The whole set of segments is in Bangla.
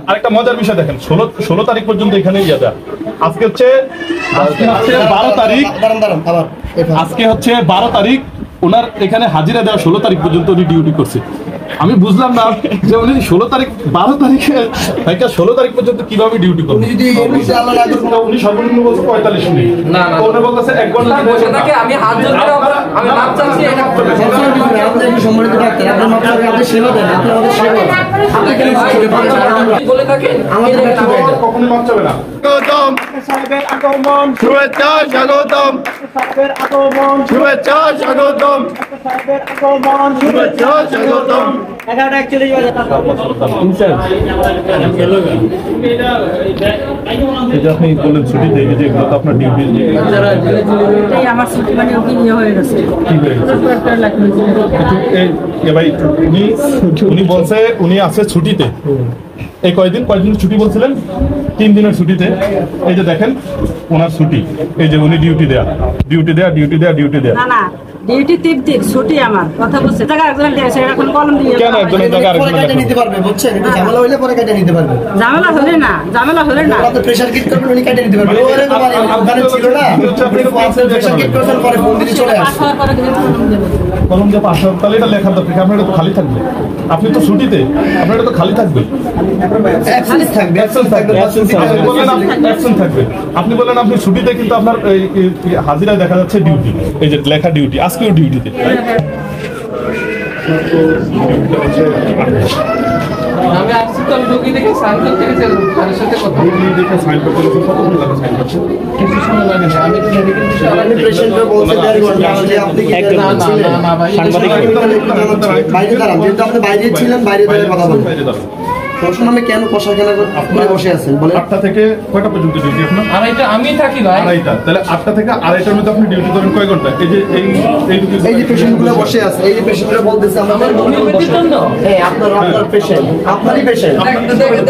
আরেকটা মজার বিষয় দেখেন, 16 তারিখ পর্যন্ত এখানে যাবে। আজকে হচ্ছে 12 তারিখ, আজকে হচ্ছে 12 তারিখ। ওনার এখানে হাজিরা দেওয়া 16 তারিখ পর্যন্ত উনি ডিউটি করছে। আমি বুঝলাম না যে উনি 16 তারিখ 12 তারিখে 16 তারিখ পর্যন্ত কিভাবে ডিউটি করবেন। উনি সর্বনিম্ন বলছে 45 মিনিট, ওরা বলতেছে 1 ঘন্টা। আমি হাত জোর করে আমি মাপ চাচ্ছি, এটা আপনি সম্মানিত ডাক্তার, আপনি মাপ চাচ্ছেন, আপনি সেবা দেন, আপনি আমাদের সেবা দেন, আপনি কেন বলে থাকেন আমাদের কখনো মাপ চাবে না। স্বাগতম সাহেবের আগমন, শুভেচ্ছা স্বাগতম সাহেবের আগমন, শুভেচ্ছা স্বাগতম সাহেবের আগমন, শুভেচ্ছা স্বাগতম। 11:41 বাজে আপনি বললেন ছুটি দেয় যে এগুলো তো আপনার ডিউটি। আমার ছুটি মানে নিয়ে হয়ে গেছে। উনি বলছে উনি আছে ছুটিতে। এই কয়দিন ছুটি বলছিলেন? 3 দিনের ছুটিতে। এই যে দেখেন ওনার ছুটি, এই যে উনি ডিউটি দেয়া। না না, ডিউটি 3 দিন ছুটি আমার কথা বলছে। জায়গা একজন দিয়েছে, এখন কলম দিয়ে কেন একজনের জায়গা আরেকজনের কেটে নিতে পারবে, বুঝছেন? এটা ঝামেলা হইলে পরে কেটে নিতে পারবে। ঝামেলা হলে না আপনি প্রেসার কিট করবেন, উনি কেটে নিতে পারবে। ওরে বাবা, আপনার ছিল না, আপনি প্রেসার কিট করেছেন, পরে ফোন দিয়ে চলে আসে। কলম দিয়ে পাশ হবে, তাহলে এটা লেখার দরকার। আপনার এটা তো খালি থাকবে, আপনি তো ছুটিতে, আপনার এটা তো খালি থাকবে। অ্যাবসেন্স থাকবে, অ্যাবসেন্স থাকবে, অ্যাবসেন্ট থাকবে। আপনি বললেন আপনি ছুটিতে, কিন্তু আপনার হাজিরায় দেখা যাচ্ছে ডিউটি। এই যে লেখা ডিউটি, আজকেও ডিউটিতে। আমি আসছি তো, আমি রোগী দেখে সাইন করতে গেছি, তার সাথে কথা দেখে সাইন করতে কতক্ষণ লাগে সাইন করতে? কিছু সময় লাগে না। আমি আপনি পেশেন্টকে বলতে 1.5 ঘন্টা যে আপনি কি না ভাই, বাইরে দাঁড়ান, যেহেতু আপনি বাইরে ছিলেন, বাইরে দাঁড়িয়ে কথা বলুন। প্রশ্ন আমি কেন কষাখানা করে বসে আছেন বলে? 8টা থেকে কয়টা পর্যন্ত ডিউটি আপনার? আর এটা আমি থাকি ভাই। 2:30। তাহলে 8টা থেকে 2:30টার মধ্যে আপনি ডিউটি করেন কয় ঘন্টা? এই যে এই যে পেশেন্টগুলো বসে আছে, এই যে পেশেন্টরা বলতেছে আমাদের হ্যাঁ, আপনার পেশেন্ট, আপনারই পেশেন্ট,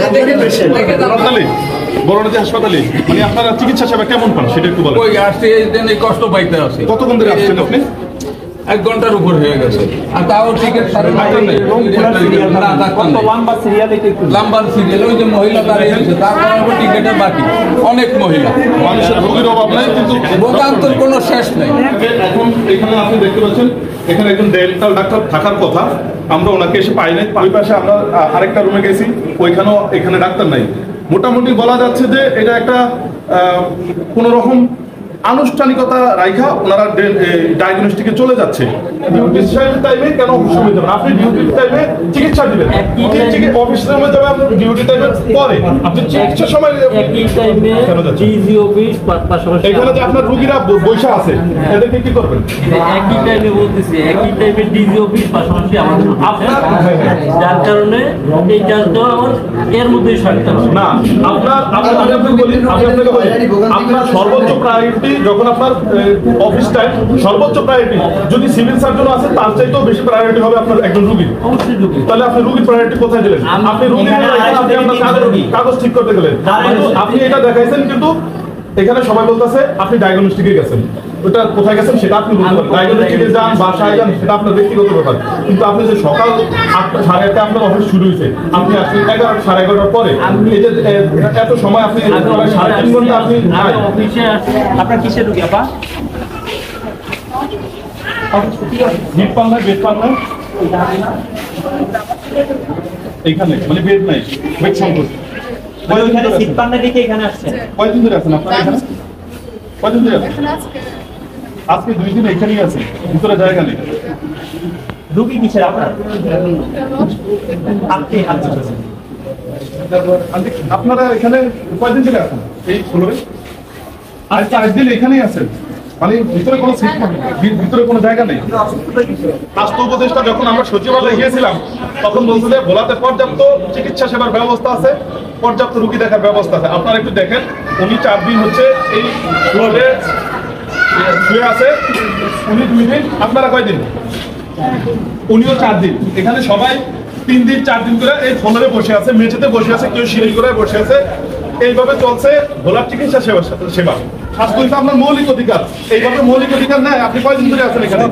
আপনারই পেশেন্ট। হাসপাতালে, বড়নদী হাসপাতালে মানে আপনারা চিকিৎসা সেবা কেমন পান সেটা একটু বলেন। ওই আসছে এই কষ্ট পাইতে আছে। কতক্ষণ ধরে আসছেন আপনি? 1 ঘন্টার উপর হয়ে গেছে। আর তাও টিকিট লাম্বার সিরিয়াল, ওই যে মহিলা দাঁড়িয়ে আছে, তারপর টিকিটের বাকি অনেক মহিলা। মানুষের রোগীর অভাব নাই, কিন্তু ভোগান্তের কোনো শেষ নেই। এখন এখানে আপনি দেখতে পাচ্ছেন এখানে একজন ডেন্টাল ডাক্তার থাকার কথা, আমরা ওনাকে এসে পাই নাই। ওই পাশে আমরা আরেকটা রুমে গেছি, ওইখানেও এখানে ডাক্তার নাই। মোটামুটি বলা যাচ্ছে যে এটা একটা কোন রকম আনুষ্ঠানিকতা রাইখা ওনারা ডায়াগনস্টিকে চলে যাচ্ছে। ডিউটির টাইমে কেন অফিস রুমে যাবেন? আপনি ডিউটির টাইমে চিকিৎসা দিবেন, অফিস রুমে যাবেন আপনি ডিউটি টাইমে পরে, আপনি চিকিৎসার সময় কেন যাচ্ছেন? এখানে যে আপনার রোগীরা বৈশা আছে, এদেরকে কি করবেন? একই টাইমে বলতেছি, একই টাইমে ডিজি অফিস পাশাপাশি আমাদের আপনার, যার কারণে এই কাজটা আমার এর মধ্যেই সারতে হবে না। আপনাকে বলি, আপনার সর্বোচ্চ প্রায়োরিটি যখন আপনার অফিস টাইম, সর্বোচ্চ প্রায়োরিটি যদি সিভিল সার্জন আছে তার চাইতেও বেশি প্রায়োরিটি হবে আপনার একজন রোগী। তাহলে আপনি রোগীর প্রায়োরিটি কোথায় দিলেন? আপনি রোগীর কাগজ ঠিক করতে গেলেন, আপনি এটা দেখাইছেন, কিন্তু এখানে সবাই বলতেছে আপনি ডায়াগনস্টিকে গেছেন। ওটা কোথায় গেছেন সেটা আপনি বলতে পারেন, ডায়াগনস্টিকে যান, বাসায় যান, সেটা আপনার ব্যক্তিগত ব্যাপার। কিন্তু আপনি যে সকাল 8টা 8:30 আপনার অফিস শুরু হয়েছে, আপনি আসলে 11টা 11:30 পরে, এই যে এত সময় আপনি 3.5 ঘন্টা আপনি অফিসে আপনার কিসের রোগী আপা? বেড পান নাই এইখানে, মানে বেড নাই, বেড সংকট। ওইখানে সিট পান না দেখে এখানে আসছেন। কয়দিন ধরে আছেন আপনারা এখানে? কয়দিন ধরে আছেন? আজকে 2 দিন এখানেই আছি, ভিতরে জায়গা নেই। রোগী কিসের আপনার? আপনি আপনারা এখানে কয়দিন ধরে আছেন? এই 16 আর 4 দিন এখানেই আছেন, মানে ভিতরে কোনো সিট নেই, ভিতরে কোনো জায়গা নেই। স্বাস্থ্য উপদেষ্টা যখন আমরা সচিবালয়ে গিয়েছিলাম তখন বলছিল যে ভোলাতে পর্যাপ্ত চিকিৎসা সেবার ব্যবস্থা আছে, পর্যাপ্ত রোগী দেখার ব্যবস্থা আছে। আপনারা একটু দেখেন, উনি 4 দিন হচ্ছে এই ফ্লোরে শুয়ে আছে, উনি 2 দিন, আপনারা কয়দিন? উনিও 4 দিন। এখানে সবাই 3 দিন 4 দিন করে এই ফ্লোরে বসে আছে, মেঝেতে বসে আছে, কেউ সিঁড়ি করে বসে আছে। এইভাবে চলছে ভোলার চিকিৎসা সেবা। স্বাস্থ্য হচ্ছে আপনার মৌলিক অধিকার। এইভাবে মৌলিক অধিকার নেয়, আপনি কয়দিন ধরে আছেন এখানে?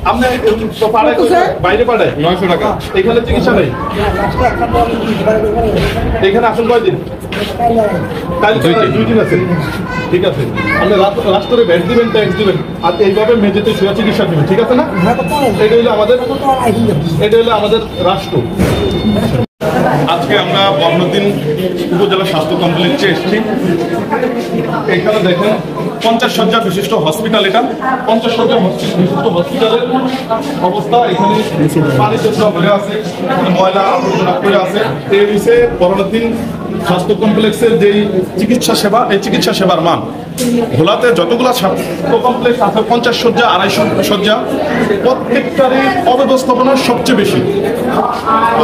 আপনি তো পাড়ায় বাইরে পাড়ায় 900 টাকা, এখানে চিকিৎসা নেই। এখানে আসেন কয়দিন? কাল 2 দিন আছে। ঠিক আছে, আপনি রাষ্ট্রে ভ্যাট দিবেন, ট্যাক্স দিবেন, আর এইভাবে মেঝেতে শুয়ে চিকিৎসা দিবেন, ঠিক আছে না? এটা হলো আমাদের রাষ্ট্র। আজকে আমরা বর্ণদিন উপজেলা স্বাস্থ্য কমপ্লেক্সে এসেছি। এখানে দেখেন 50 শয্যা বিশিষ্ট হসপিটাল, এটা 50 শয্যা বিশিষ্ট হসপিটালের অবস্থা। এখানে পানি চোখা ভরে আছে, এখানে ময়লা আবর্জনা করে আছে। এই হচ্ছে বর্ণদিন স্বাস্থ্য কমপ্লেক্সের যেই চিকিৎসা সেবা, এই চিকিৎসা সেবার মান। ভোলাতে যতগুলা স্বাস্থ্য কমপ্লেক্স আছে 50 শয্যা 250 শয্যা, প্রত্যেকটারই অব্যবস্থাপনা সবচেয়ে বেশি।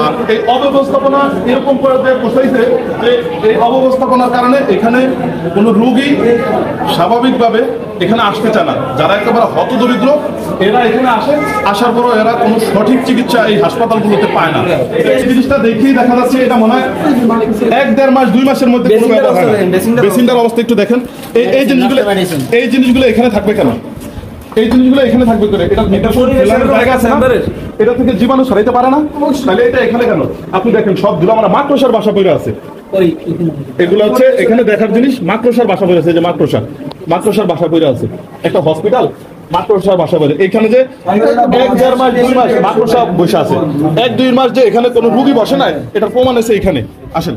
আর এই অব্যবস্থাপনা এরকম করে বসাইছে যে এই অব্যবস্থাপনার কারণে এখানে কোনো রোগী স্বাভাবিকভাবে এখানে আসতে চায় না। যারা একেবারে হতদরিদ্র এরা এখানে আসে, আসার পরও এরা কোনো সঠিক চিকিৎসা এই হাসপাতালগুলোতে পায় না। এই জিনিসটা দেখেই দেখা যাচ্ছে এটা মনে হয় 1-1.5 মাস 2 মাসের মধ্যে কোনো ব্যবহার হয় না। বেসিনটার অবস্থা একটু দেখেন। এই জিনিসগুলো এখানে থাকবে কেন? এই জিনিসগুলো এখানে থাকবে করে এটা জায়গা আছে না, এটা থেকে জীবাণু ছড়াইতে পারে না, তাহলে এটা এখানে কেন? আপনি দেখেন সবগুলো আমরা মাকড়সার বাসা পড়ে আছে। এগুলো হচ্ছে এখানে দেখার জিনিস, মাকড়সার বাসা পড়ে আছে। যে মাকড়সার বাসা পড়ে আছে একটা হসপিটাল, মাকড়সার বাসা পড়ে। এখানে যে 1-1.5 মাস 2 মাস মাকড়সা বসে আছে, 1-2 মাস যে এখানে কোনো রুগী বসে নাই, এটার প্রমাণ আছে এখানে। আসেন।